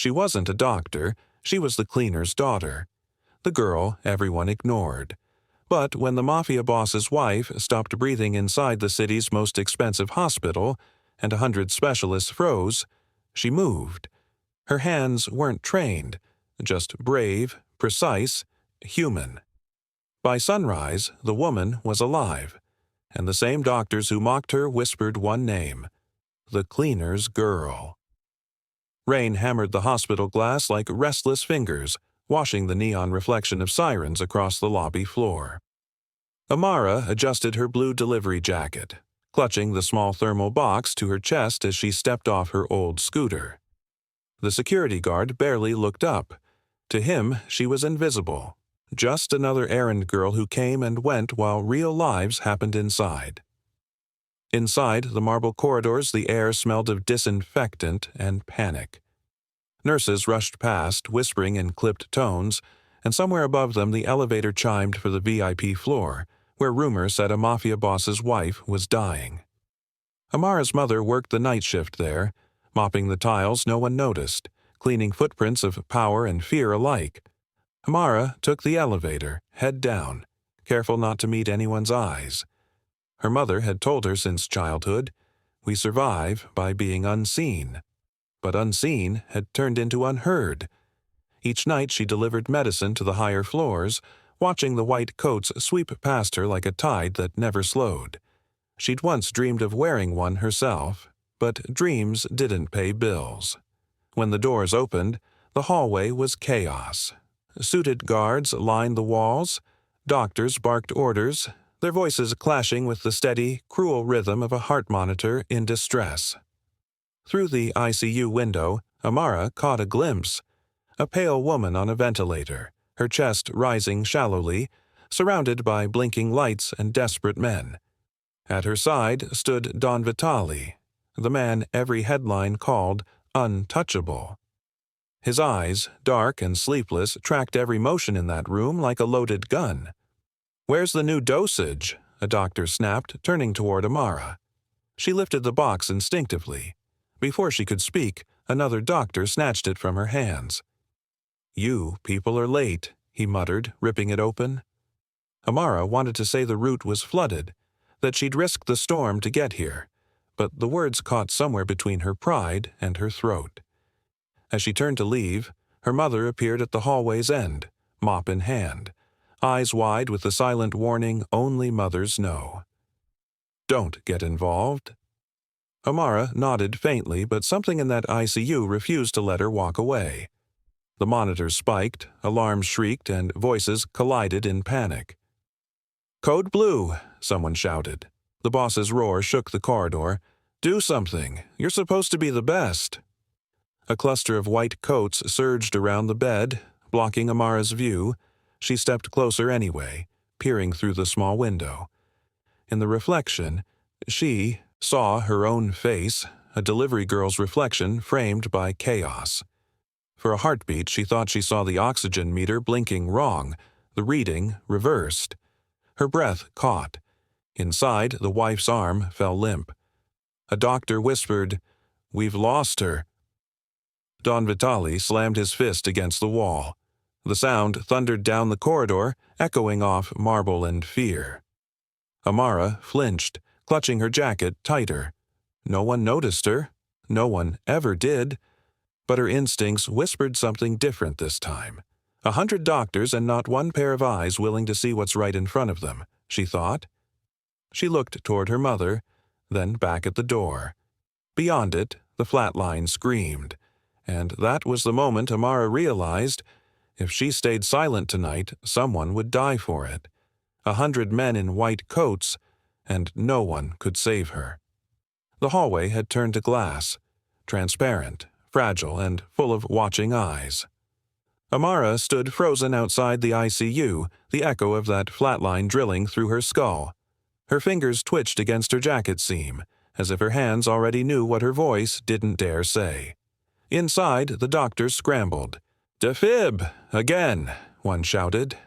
She wasn't a doctor, she was the cleaner's daughter. The girl everyone ignored. But when the Mafia boss's wife stopped breathing inside the city's most expensive hospital, and 100 specialists froze, she moved. Her hands weren't trained, just brave, precise, human. By sunrise, the woman was alive, and the same doctors who mocked her whispered one name: the cleaner's girl. Rain hammered the hospital glass like restless fingers, washing the neon reflection of sirens across the lobby floor. Amara adjusted her blue delivery jacket, clutching the small thermal box to her chest as she stepped off her old scooter. The security guard barely looked up. To him, she was invisible, just another errand girl who came and went while real lives happened inside. Inside the marble corridors, the air smelled of disinfectant and panic. Nurses rushed past, whispering in clipped tones, and somewhere above them the elevator chimed for the VIP floor, where rumor said a Mafia boss's wife was dying. Amara's mother worked the night shift there, mopping the tiles no one noticed, cleaning footprints of power and fear alike. Amara took the elevator, head down, careful not to meet anyone's eyes. Her mother had told her since childhood, "We survive by being unseen." But unseen had turned into unheard. Each night she delivered medicine to the higher floors, watching the white coats sweep past her like a tide that never slowed. She'd once dreamed of wearing one herself, but dreams didn't pay bills. When the doors opened, the hallway was chaos. Suited guards lined the walls, doctors barked orders, their voices clashing with the steady, cruel rhythm of a heart monitor in distress. Through the ICU window, Amara caught a glimpse. A pale woman on a ventilator, her chest rising shallowly, surrounded by blinking lights and desperate men. At her side stood Don Vitale, the man every headline called untouchable. His eyes, dark and sleepless, tracked every motion in that room like a loaded gun. "Where's the new dosage?" a doctor snapped, turning toward Amara. She lifted the box instinctively. Before she could speak, another doctor snatched it from her hands. "You people are late," he muttered, ripping it open. Amara wanted to say the route was flooded, that she'd risked the storm to get here, but the words caught somewhere between her pride and her throat. As she turned to leave, her mother appeared at the hallway's end, mop in hand, eyes wide with the silent warning only mothers know. "Don't get involved." Amara nodded faintly, but something in that ICU refused to let her walk away. The monitors spiked, alarms shrieked, and voices collided in panic. "Code Blue," someone shouted. The boss's roar shook the corridor. "Do something. You're supposed to be the best." A cluster of white coats surged around the bed, blocking Amara's view. She stepped closer anyway, peering through the small window. In the reflection, she saw her own face, a delivery girl's reflection framed by chaos. For a heartbeat, she thought she saw the oxygen meter blinking wrong, the reading reversed. Her breath caught. Inside, the wife's arm fell limp. A doctor whispered, "We've lost her." Don Vitale slammed his fist against the wall. The sound thundered down the corridor, echoing off marble and fear. Amara flinched, clutching her jacket tighter. No one noticed her. No one ever did. But her instincts whispered something different this time. 100 doctors and not one pair of eyes willing to see what's right in front of them, she thought. She looked toward her mother, then back at the door. Beyond it, the flat line screamed. And that was the moment Amara realized, if she stayed silent tonight, someone would die for it. 100 men in white coats, and no one could save her. The hallway had turned to glass, transparent, fragile, and full of watching eyes. Amara stood frozen outside the ICU, the echo of that flatline drilling through her skull. Her fingers twitched against her jacket seam, as if her hands already knew what her voice didn't dare say. Inside, the doctors scrambled. "Defib! Again!" one shouted.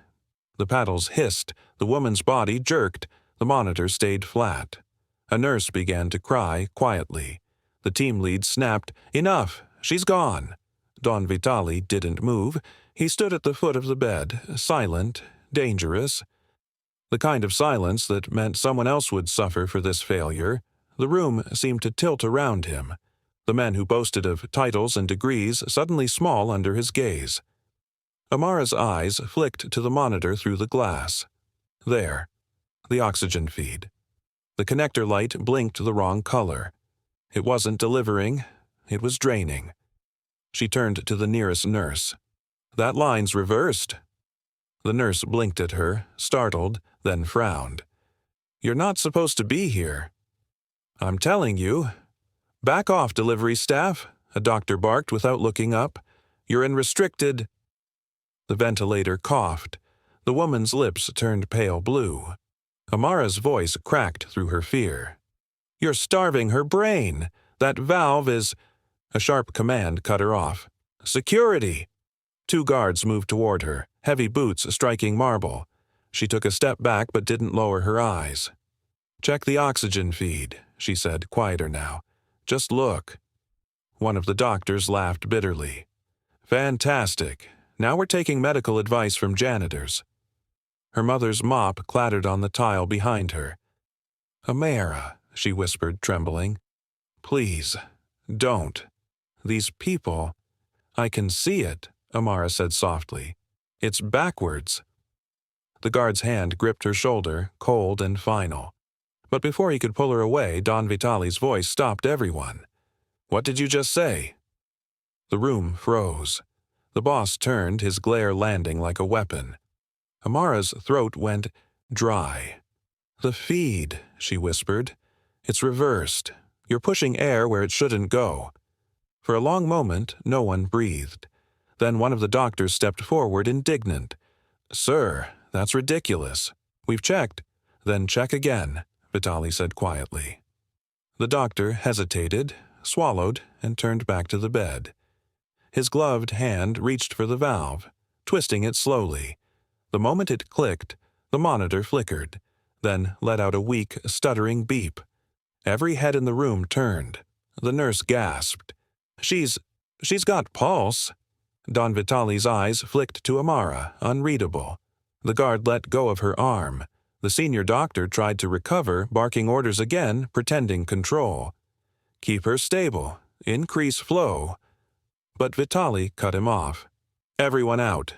The paddles hissed, the woman's body jerked, the monitor stayed flat. A nurse began to cry quietly. The team lead snapped, "Enough! She's gone!" Don Vitali didn't move. He stood at the foot of the bed, silent, dangerous. The kind of silence that meant someone else would suffer for this failure. The room seemed to tilt around him. The men who boasted of titles and degrees suddenly small under his gaze. Amara's eyes flicked to the monitor through the glass. There. The oxygen feed. The connector light blinked the wrong color. It wasn't delivering. It was draining. She turned to the nearest nurse. That line's reversed. The nurse blinked at her, startled, then frowned. You're not supposed to be here. I'm telling you. Back off, delivery staff, a doctor barked without looking up. You're in restricted. The ventilator coughed. The woman's lips turned pale blue. Amara's voice cracked through her fear. You're starving her brain. That valve is... A sharp command cut her off. Security! 2 guards moved toward her, heavy boots striking marble. She took a step back but didn't lower her eyes. Check the oxygen feed, she said, quieter now. Just look. One of the doctors laughed bitterly. Fantastic. Now we're taking medical advice from janitors. Her mother's mop clattered on the tile behind her. Amara, she whispered, trembling. Please, don't. These people... I can see it, Amara said softly. It's backwards. The guard's hand gripped her shoulder, cold and final. But before he could pull her away, Don Vitali's voice stopped everyone. What did you just say? The room froze. The boss turned, his glare landing like a weapon. Amara's throat went dry. The feed, she whispered. It's reversed. You're pushing air where it shouldn't go. For a long moment, no one breathed. Then one of the doctors stepped forward, indignant. Sir, that's ridiculous. We've checked. Then check again, Vitali said quietly. The doctor hesitated, swallowed, and turned back to the bed. His gloved hand reached for the valve, twisting it slowly. The moment it clicked, the monitor flickered, then let out a weak, stuttering beep. Every head in the room turned. The nurse gasped. She's got pulse. Don Vitali's eyes flicked to Amara, unreadable. The guard let go of her arm. The senior doctor tried to recover, barking orders again, pretending control. Keep her stable. Increase flow. But Vitali cut him off. Everyone out.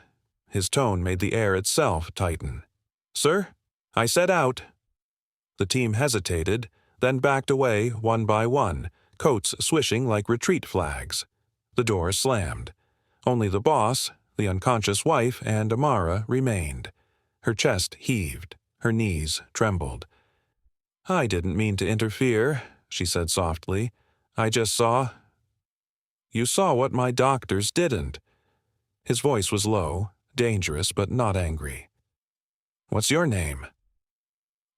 His tone made the air itself tighten. Sir, I said out. The team hesitated, then backed away one by one, coats swishing like retreat flags. The door slammed. Only the boss, the unconscious wife, and Amara remained. Her chest heaved. Her knees trembled. I didn't mean to interfere, she said softly. I just saw... You saw what my doctors didn't. His voice was low, dangerous but not angry. What's your name?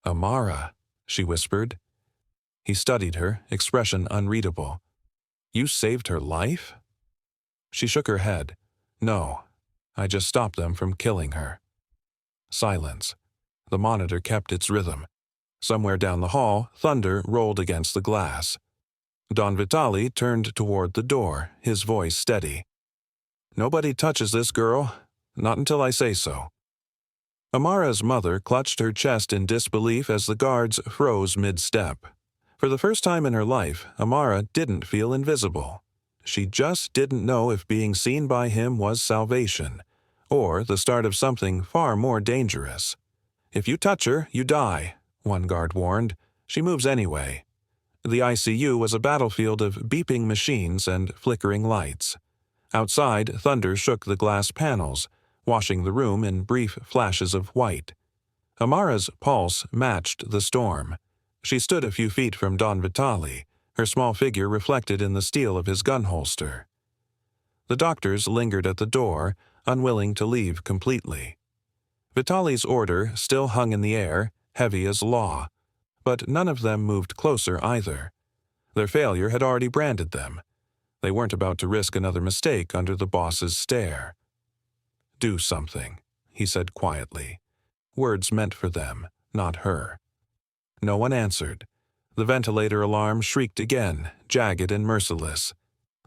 Amara, she whispered. He studied her, expression unreadable. You saved her life? She shook her head. No, I just stopped them from killing her. Silence. The monitor kept its rhythm. Somewhere down the hall, thunder rolled against the glass. Don Vitali turned toward the door, his voice steady. Nobody touches this girl, not until I say so. Amara's mother clutched her chest in disbelief as the guards froze mid-step. For the first time in her life, Amara didn't feel invisible. She just didn't know if being seen by him was salvation, or the start of something far more dangerous. If you touch her, you die, one guard warned. She moves anyway. The ICU was a battlefield of beeping machines and flickering lights. Outside, thunder shook the glass panels, washing the room in brief flashes of white. Amara's pulse matched the storm. She stood a few feet from Don Vitali, her small figure reflected in the steel of his gun holster. The doctors lingered at the door, unwilling to leave completely. Vitali's order still hung in the air, heavy as law, but none of them moved closer either. Their failure had already branded them. They weren't about to risk another mistake under the boss's stare. Do something, he said quietly. Words meant for them, not her. No one answered. The ventilator alarm shrieked again, jagged and merciless.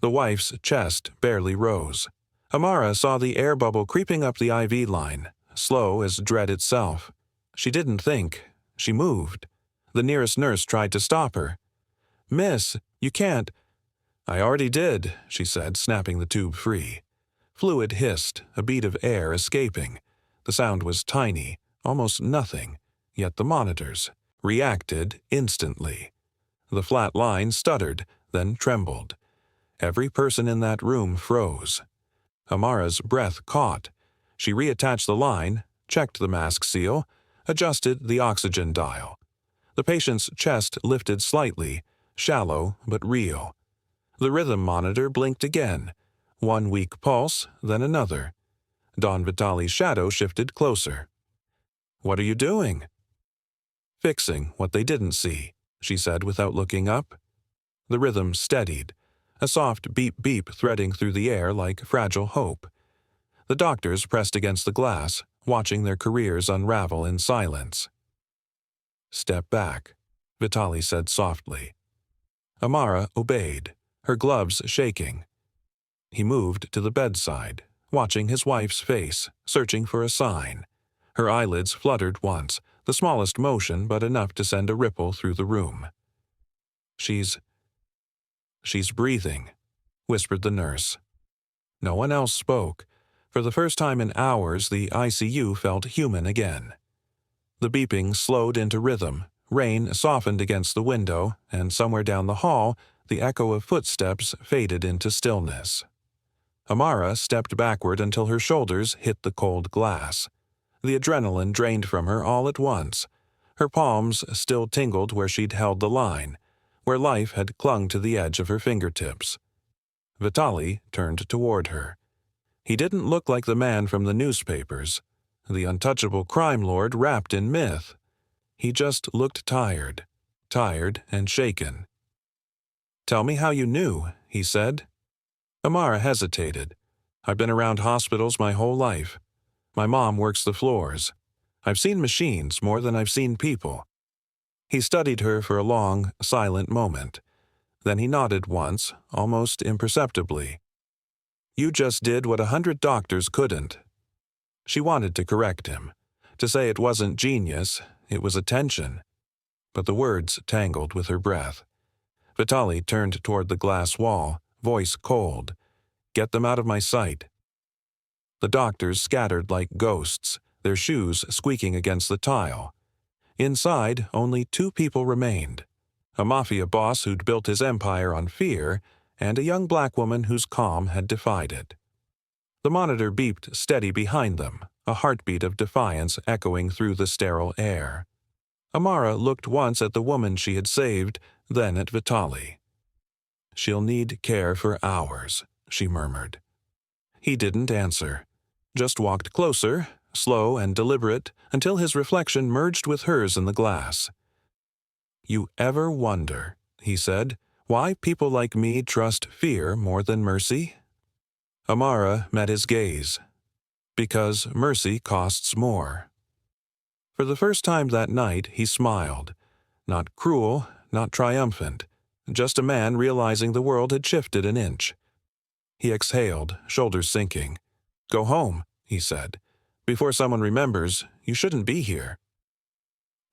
The wife's chest barely rose. Amara saw the air bubble creeping up the IV line, slow as dread itself. She didn't think. She moved. The nearest nurse tried to stop her. "Miss, you can't." "I already did," she said, snapping the tube free. Fluid hissed, a bead of air escaping. The sound was tiny, almost nothing, yet the monitors reacted instantly. The flat line stuttered, then trembled. Every person in that room froze. Amara's breath caught. She reattached the line, checked the mask seal, adjusted the oxygen dial. The patient's chest lifted slightly, shallow but real. The rhythm monitor blinked again. One weak pulse, then another. Don Vitali's shadow shifted closer. "What are you doing?" "Fixing what they didn't see," she said without looking up. The rhythm steadied, a soft beep-beep threading through the air like fragile hope. The doctors pressed against the glass, watching their careers unravel in silence. "Step back," Vitali said softly. Amara obeyed, her gloves shaking. He moved to the bedside, watching his wife's face, searching for a sign. Her eyelids fluttered once, the smallest motion but enough to send a ripple through the room. She's breathing," whispered the nurse. No one else spoke. For the first time in hours, the ICU felt human again. The beeping slowed into rhythm, rain softened against the window, and somewhere down the hall, the echo of footsteps faded into stillness. Amara stepped backward until her shoulders hit the cold glass. The adrenaline drained from her all at once. Her palms still tingled where she'd held the line, where life had clung to the edge of her fingertips. Vitali turned toward her. He didn't look like the man from the newspapers, the untouchable crime lord wrapped in myth. He just looked tired and shaken. "Tell me how you knew," he said. Amara hesitated. "I've been around hospitals my whole life. My mom works the floors. I've seen machines more than I've seen people." He studied her for a long, silent moment. Then he nodded once, almost imperceptibly. "You just did what 100 doctors couldn't." She wanted to correct him, to say it wasn't genius, it was attention. But the words tangled with her breath. Vitali turned toward the glass wall, voice cold. "Get them out of my sight." The doctors scattered like ghosts, their shoes squeaking against the tile. Inside, only 2 people remained. A Mafia boss who'd built his empire on fear, and a young black woman whose calm had defied it. The monitor beeped steady behind them, a heartbeat of defiance echoing through the sterile air. Amara looked once at the woman she had saved, then at Vitali. "She'll need care for hours," she murmured. He didn't answer, just walked closer, slow and deliberate, until his reflection merged with hers in the glass. "You ever wonder," he said, "why people like me trust fear more than mercy?" Amara met his gaze. "Because mercy costs more." For the first time that night, he smiled. Not cruel, not triumphant, just a man realizing the world had shifted an inch. He exhaled, shoulders sinking. "Go home," he said. "Before someone remembers, you shouldn't be here."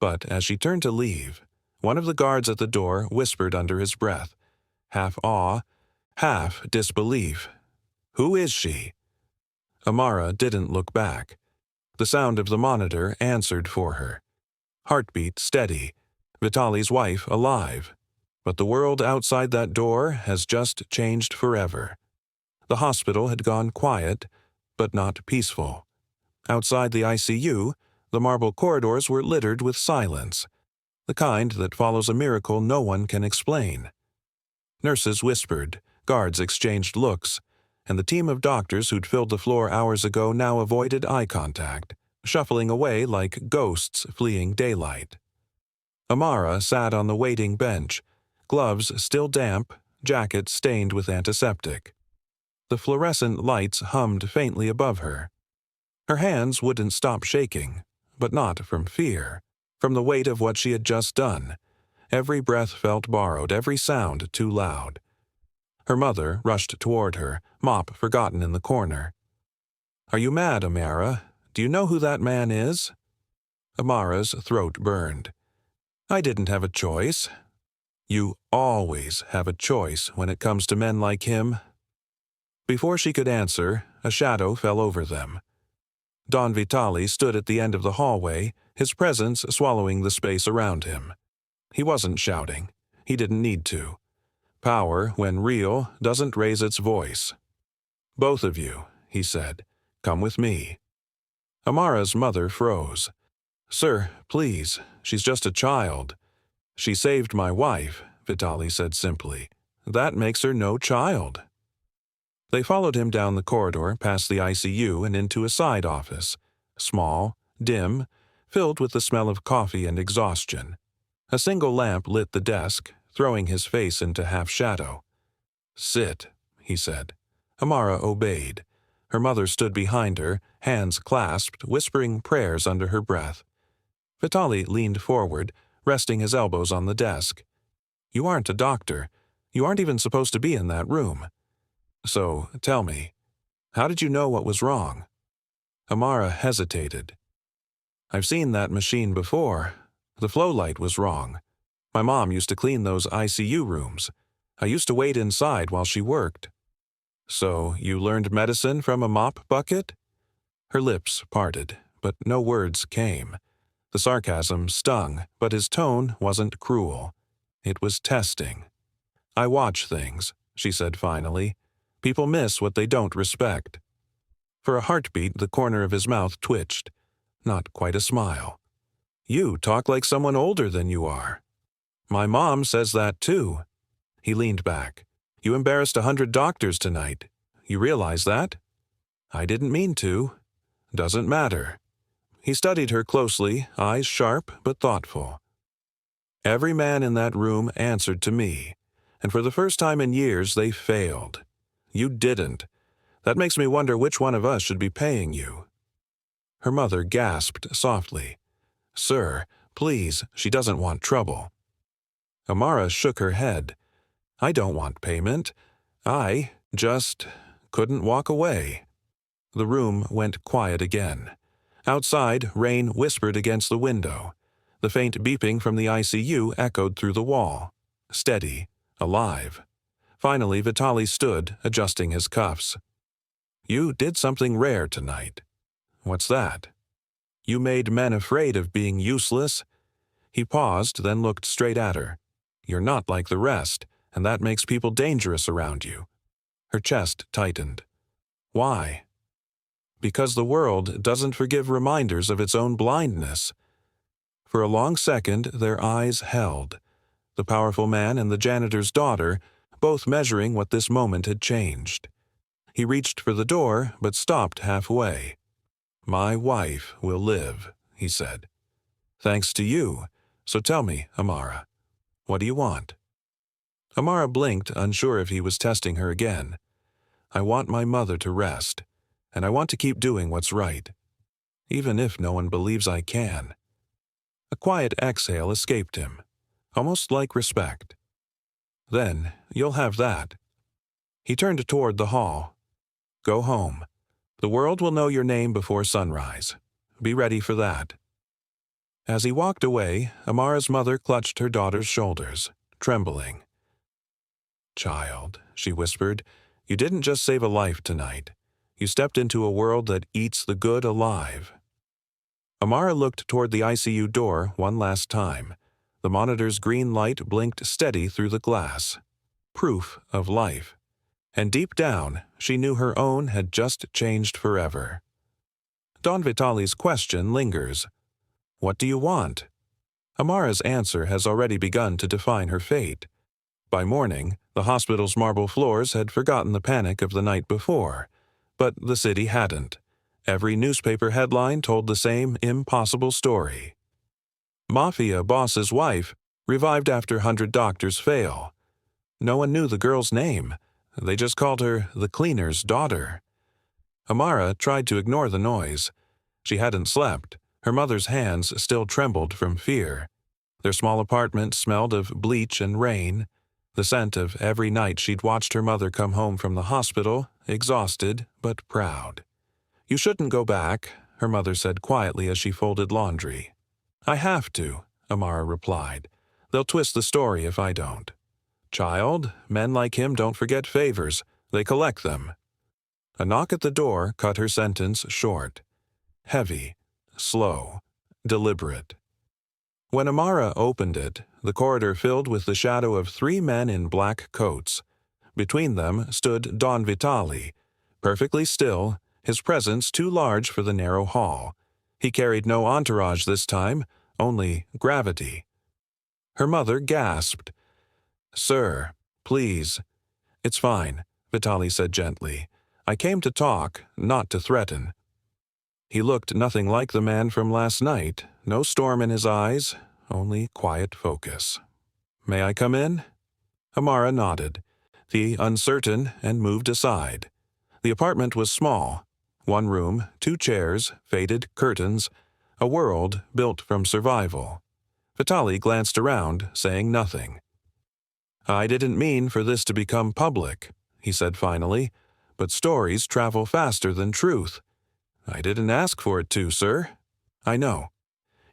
But as she turned to leave, one of the guards at the door whispered under his breath, half awe, half disbelief, "Who is she?" Amara didn't look back. The sound of the monitor answered for her. Heartbeat steady, Vitali's wife alive. But the world outside that door has just changed forever. The hospital had gone quiet, but not peaceful. Outside the ICU, the marble corridors were littered with silence, the kind that follows a miracle no one can explain. Nurses whispered, guards exchanged looks, and the team of doctors who'd filled the floor hours ago now avoided eye contact, shuffling away like ghosts fleeing daylight. Amara sat on the waiting bench, gloves still damp, jacket stained with antiseptic. The fluorescent lights hummed faintly above her. Her hands wouldn't stop shaking, but not from fear, from the weight of what she had just done. Every breath felt borrowed, every sound too loud. Her mother rushed toward her, mop forgotten in the corner. "Are you mad, Amara? Do you know who that man is?" Amara's throat burned. "I didn't have a choice." "You always have a choice when it comes to men like him." Before she could answer, a shadow fell over them. Don Vitali stood at the end of the hallway, his presence swallowing the space around him. He wasn't shouting. He didn't need to. Power, when real, doesn't raise its voice. "Both of you," he said, "come with me." Amara's mother froze. "Sir, please, she's just a child." "She saved my wife," Vitali said simply. "That makes her no child." They followed him down the corridor, past the ICU and into a side office, small, dim, filled with the smell of coffee and exhaustion. A single lamp lit the desk, throwing his face into half-shadow. "Sit," he said. Amara obeyed. Her mother stood behind her, hands clasped, whispering prayers under her breath. Vitali leaned forward, resting his elbows on the desk. "You aren't a doctor. You aren't even supposed to be in that room. So, tell me, how did you know what was wrong?" Amara hesitated. "I've seen that machine before. The flow light was wrong. My mom used to clean those ICU rooms. I used to wait inside while she worked." "So, you learned medicine from a mop bucket?" Her lips parted, but no words came. The sarcasm stung, but his tone wasn't cruel. It was testing. "I watch things," she said finally. "People miss what they don't respect." For a heartbeat, the corner of his mouth twitched. Not quite a smile. "You talk like someone older than you are." "My mom says that too." He leaned back. "You embarrassed 100 doctors tonight. You realize that?" "I didn't mean to." "Doesn't matter." He studied her closely, eyes sharp but thoughtful. "Every man in that room answered to me, and for the first time in years they failed. You didn't. That makes me wonder which one of us should be paying you." Her mother gasped softly. "Sir, please, she doesn't want trouble." Amara shook her head. "I don't want payment. I just couldn't walk away." The room went quiet again. Outside, rain whispered against the window. The faint beeping from the ICU echoed through the wall. Steady, alive. Finally, Vitali stood, adjusting his cuffs. "You did something rare tonight." "What's that?" "You made men afraid of being useless." He paused, then looked straight at her. "You're not like the rest, and that makes people dangerous around you." Her chest tightened. "Why?" "Because the world doesn't forgive reminders of its own blindness." For a long second, their eyes held. The powerful man and the janitor's daughter, both measuring what this moment had changed. He reached for the door, but stopped halfway. "My wife will live," he said. "Thanks to you. So tell me, Amara, what do you want?" Amara blinked, unsure if he was testing her again. "I want my mother to rest, and I want to keep doing what's right, even if no one believes I can." A quiet exhale escaped him, almost like respect. "Then you'll have that." He turned toward the hall. "Go home. The world will know your name before sunrise. Be ready for that." As he walked away, Amara's mother clutched her daughter's shoulders, trembling. "Child," she whispered, "you didn't just save a life tonight. You stepped into a world that eats the good alive." Amara looked toward the ICU door one last time. The monitor's green light blinked steady through the glass. Proof of life. And deep down, she knew her own had just changed forever. Don Vitali's question lingers. "What do you want?" Amara's answer has already begun to define her fate. By morning, the hospital's marble floors had forgotten the panic of the night before, but the city hadn't. Every newspaper headline told the same impossible story. Mafia boss's wife revived after 100 doctors fail. No one knew the girl's name. They just called her the cleaner's daughter. Amara tried to ignore the noise. She hadn't slept. Her mother's hands still trembled from fear. Their small apartment smelled of bleach and rain. The scent of every night she'd watched her mother come home from the hospital, exhausted but proud. "You shouldn't go back," her mother said quietly as she folded laundry. "I have to," Amara replied. "They'll twist the story if I don't." "Child, men like him don't forget favors. They collect them." A knock at the door cut her sentence short. Heavy, slow, deliberate. When Amara opened it, the corridor filled with the shadow of 3 men in black coats. Between them stood Don Vitali, perfectly still, his presence too large for the narrow hall. He carried no entourage this time, only gravity. Her mother gasped. "Sir, please." "It's fine," Vitali said gently. "I came to talk, not to threaten." He looked nothing like the man from last night, no storm in his eyes, only quiet focus. "May I come in?" Amara nodded, the uncertain, and moved aside. The apartment was small. 1 room, 2 chairs, faded curtains, a world built from survival. Vitali glanced around, saying nothing. "I didn't mean for this to become public," he said finally, "but stories travel faster than truth." "I didn't ask for it to, sir." "I know."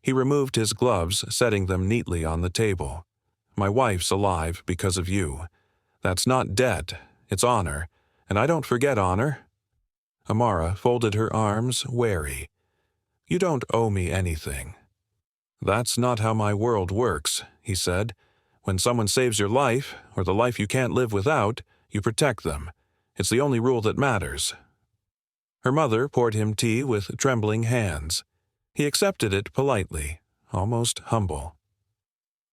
He removed his gloves, setting them neatly on the table. "My wife's alive because of you. That's not debt, it's honor, and I don't forget honor." Amara folded her arms, wary. "You don't owe me anything." "That's not how my world works," he said. "When someone saves your life, or the life you can't live without, you protect them. It's the only rule that matters." Her mother poured him tea with trembling hands. He accepted it politely, almost humble.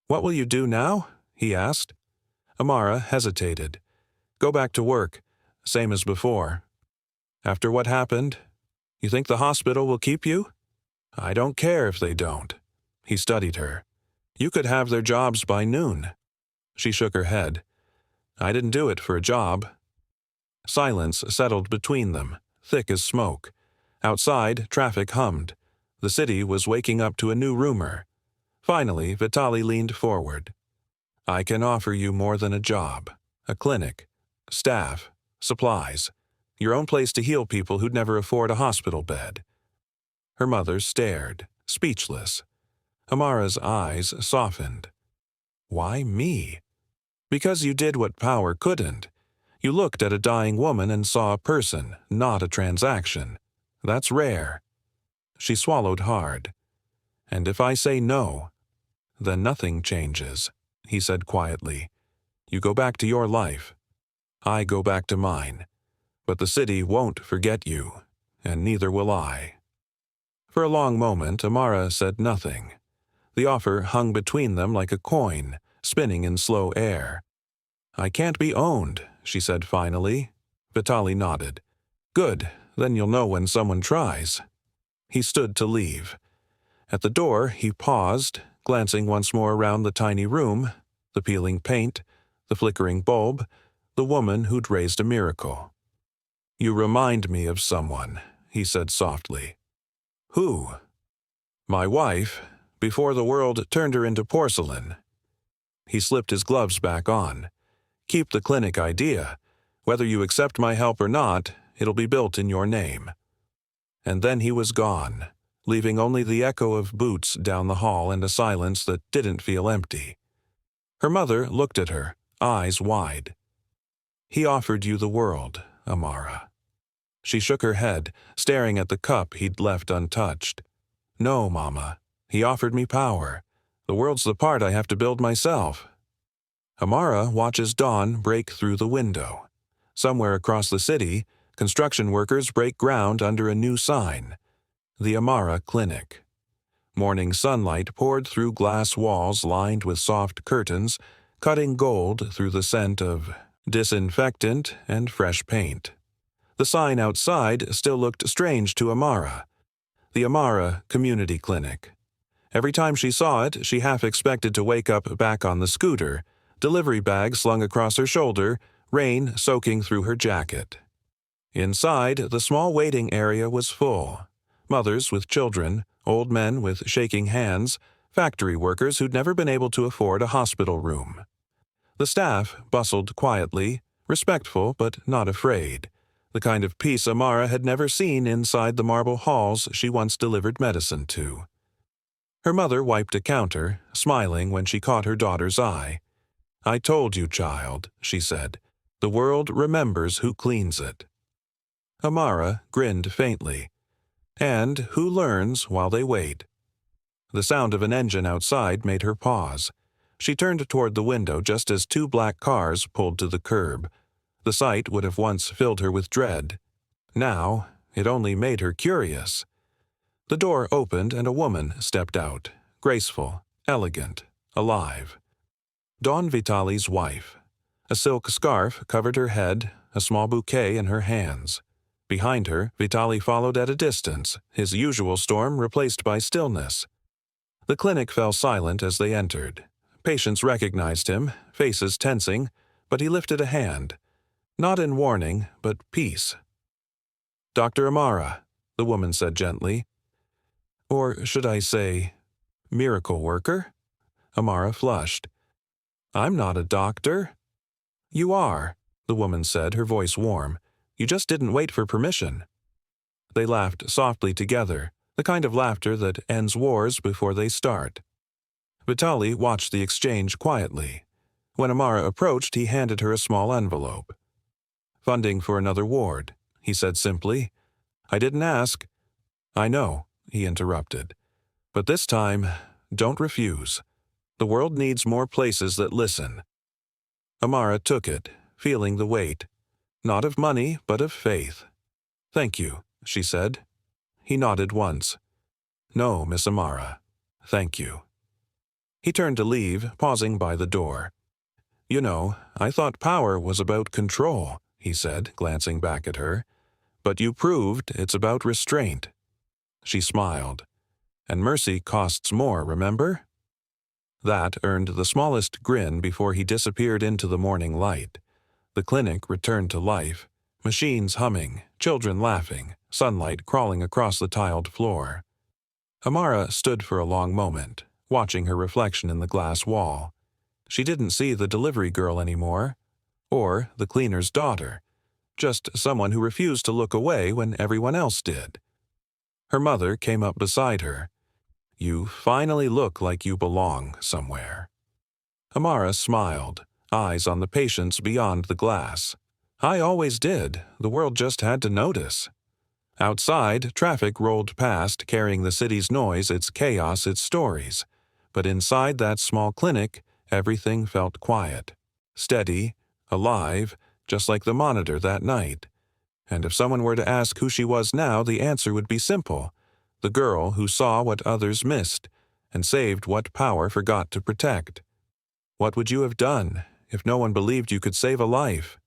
"What will you do now?" he asked. Amara hesitated. "Go back to work, same as before." "After what happened? You think the hospital will keep you?" "I don't care if they don't." He studied her. "You could have their jobs by noon." She shook her head. "I didn't do it for a job." Silence settled between them, thick as smoke. Outside, traffic hummed. The city was waking up to a new rumor. Finally, Vitali leaned forward. "I can offer you more than a job. A clinic, staff, supplies, your own place to heal people who'd never afford a hospital bed." Her mother stared, speechless. Amara's eyes softened. "Why me?" "Because you did what power couldn't. You looked at a dying woman and saw a person, not a transaction. That's rare." She swallowed hard. "And if I say no, then nothing changes," he said quietly. "You go back to your life. I go back to mine. But the city won't forget you, and neither will I." For a long moment, Amara said nothing. The offer hung between them like a coin, spinning in slow air. "I can't be owned," she said finally. Vitali nodded. "Good, then you'll know when someone tries." He stood to leave. At the door, he paused, glancing once more around the tiny room, the peeling paint, the flickering bulb, the woman who'd raised a miracle. "You remind me of someone," he said softly. "Who?" "My wife, before the world turned her into porcelain." He slipped his gloves back on. "Keep the clinic idea. Whether you accept my help or not, it'll be built in your name." And then he was gone, leaving only the echo of boots down the hall and a silence that didn't feel empty. Her mother looked at her, eyes wide. "He offered you the world, Amara." She shook her head, staring at the cup he'd left untouched. "No, Mama. He offered me power. The world's the part I have to build myself." Amara watches dawn break through the window. Somewhere across the city, construction workers break ground under a new sign. The Amara Clinic. Morning sunlight poured through glass walls lined with soft curtains, cutting gold through the scent of disinfectant and fresh paint. The sign outside still looked strange to Amara. The Amara Community Clinic. Every time she saw it, she half expected to wake up back on the scooter, delivery bag slung across her shoulder, rain soaking through her jacket. Inside, the small waiting area was full. Mothers with children, old men with shaking hands, factory workers who'd never been able to afford a hospital room. The staff bustled quietly, respectful but not afraid, the kind of peace Amara had never seen inside the marble halls she once delivered medicine to. Her mother wiped a counter, smiling when she caught her daughter's eye. "I told you, child," she said. "The world remembers who cleans it." Amara grinned faintly. And who learns while they wait? The sound of an engine outside made her pause. She turned toward the window just as two black cars pulled to the curb. The sight would have once filled her with dread. Now, it only made her curious. The door opened and a woman stepped out, graceful, elegant, alive. Don Vitali's wife. A silk scarf covered her head, a small bouquet in her hands. Behind her, Vitali followed at a distance, his usual storm replaced by stillness. The clinic fell silent as they entered. Patients recognized him, faces tensing, but he lifted a hand. Not in warning, but peace. "Dr. Amara," the woman said gently. "Or should I say, miracle worker?" Amara flushed. "I'm not a doctor." "You are," the woman said, her voice warm. "You just didn't wait for permission." They laughed softly together, the kind of laughter that ends wars before they start. Vitali watched the exchange quietly. When Amara approached, he handed her a small envelope. "Funding for another ward," he said simply. "I didn't ask." "I know," he interrupted. "But this time, don't refuse. The world needs more places that listen." Amara took it, feeling the weight. Not of money, but of faith. "Thank you," she said. He nodded once. "No, Miss Amara. Thank you." He turned to leave, pausing by the door. "You know, I thought power was about control," he said, glancing back at her. "But you proved it's about restraint." She smiled. "And mercy costs more, remember?" That earned the smallest grin before he disappeared into the morning light. The clinic returned to life, machines humming, children laughing, sunlight crawling across the tiled floor. Amara stood for a long moment, watching her reflection in the glass wall. She didn't see the delivery girl anymore, or the cleaner's daughter, just someone who refused to look away when everyone else did. Her mother came up beside her. "You finally look like you belong somewhere." Amara smiled, eyes on the patients beyond the glass. "I always did. The world just had to notice." Outside, traffic rolled past, carrying the city's noise, its chaos, its stories. But inside that small clinic, everything felt quiet, steady, alive, just like the monitor that night. And if someone were to ask who she was now, the answer would be simple. The girl who saw what others missed and saved what power forgot to protect. What would you have done if no one believed you could save a life?